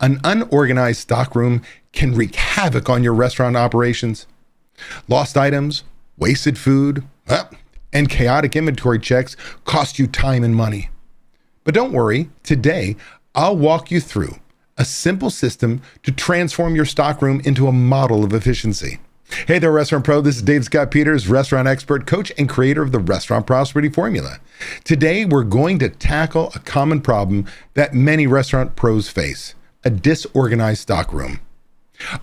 An unorganized stockroom can wreak havoc on your restaurant operations. Lost items, wasted food, and chaotic inventory checks cost you time and money. But don't worry, today I'll walk you through a simple system to transform your stockroom into a model of efficiency. Hey there, Restaurant Pro. This is Dave Scott Peters, restaurant expert, coach, and creator of the Restaurant Prosperity Formula. Today, we're going to tackle a common problem that many restaurant pros face: a disorganized stockroom.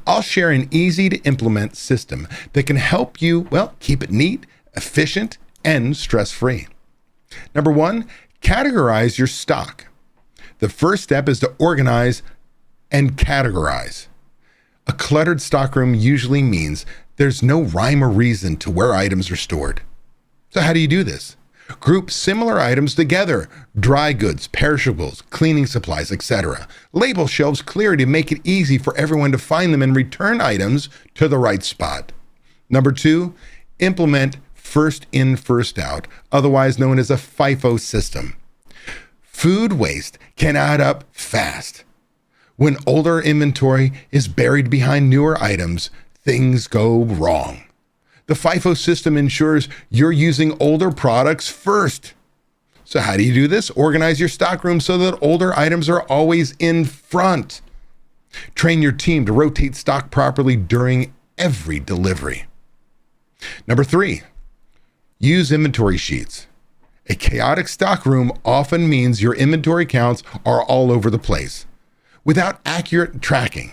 I'll share an easy-to-implement system that can help you, keep it neat, efficient, and stress-free. Number one, categorize your stock. The first step is to organize and categorize. A cluttered stockroom usually means there's no rhyme or reason to where items are stored. So how do you do this? Group similar items together: dry goods, perishables, cleaning supplies, etc. Label shelves clearly to make it easy for everyone to find them and return items to the right spot. Number two, implement first in, first out, otherwise known as a FIFO system. Food waste can add up fast. When older inventory is buried behind newer items, things go wrong. The FIFO system ensures you're using older products first. So how do you do this? Organize your stockroom so that older items are always in front. Train your team to rotate stock properly during every delivery. Number three, use inventory sheets. A chaotic stockroom often means your inventory counts are all over the place. Without accurate tracking,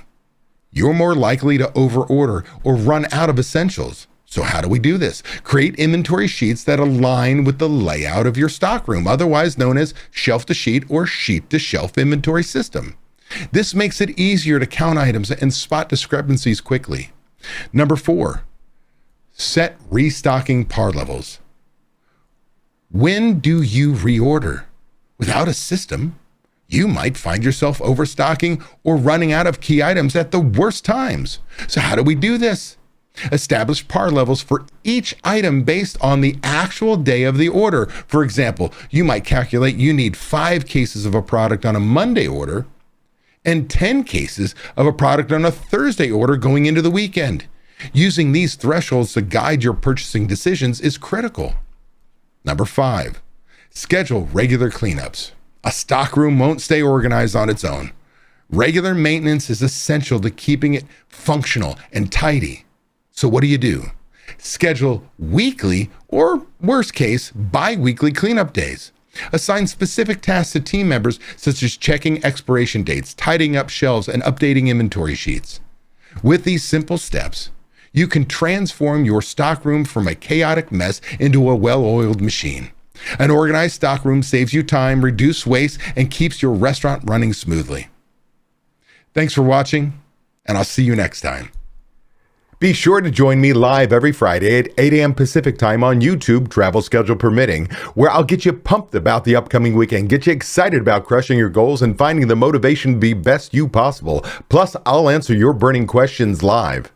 you're more likely to overorder or run out of essentials. So how do we do this? Create inventory sheets that align with the layout of your stockroom, otherwise known as shelf-to-sheet or sheet-to-shelf inventory system. This makes it easier to count items and spot discrepancies quickly. Number four, set restocking par levels. When do you reorder? Without a system, you might find yourself overstocking or running out of key items at the worst times. So how do we do this? Establish par levels for each item based on the actual day of the order. For example, you might calculate you need 5 cases of a product on a Monday order and 10 cases of a product on a Thursday order going into the weekend. Using these thresholds to guide your purchasing decisions is critical. Number 5, schedule regular cleanups. A stockroom won't stay organized on its own. Regular maintenance is essential to keeping it functional and tidy. So what do? Schedule weekly or, worst case, bi-weekly cleanup days. Assign specific tasks to team members, such as checking expiration dates, tidying up shelves, and updating inventory sheets. With these simple steps, you can transform your stockroom from a chaotic mess into a well-oiled machine. An organized stockroom saves you time, reduces waste, and keeps your restaurant running smoothly. Thanks for watching, and I'll see you next time. Be sure to join me live every Friday at 8 a.m. Pacific time on YouTube, travel schedule permitting, where I'll get you pumped about the upcoming weekend, get you excited about crushing your goals and finding the motivation to be best you possible. Plus, I'll answer your burning questions live.